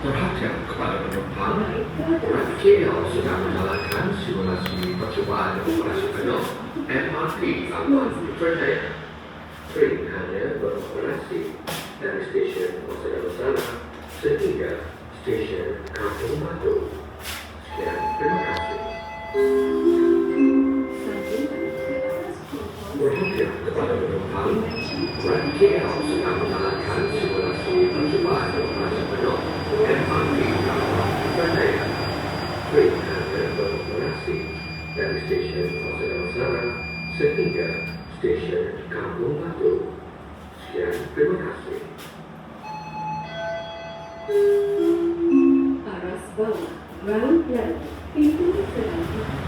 Perhatian kepada penumpang, MRT sedang menjalankan simulasi percubaan operasi penuh MRT aman Putrajaya. Train hanya beroperasi dari stesen Toshiba Elevators sehingga stesen Kampung Batu. Sekian, terima kasih. Perhatian kepada penumpang, MRT sedang menjalankan simulasi percubaan operasi penuh MRT aman Putrajaya. Train hanya beroperasi dari stesen Toshiba Elevators sehingga stesen Kampung Batu. Sekian, terima kasih. Aras bawah, ground level, pintu selanjutnya.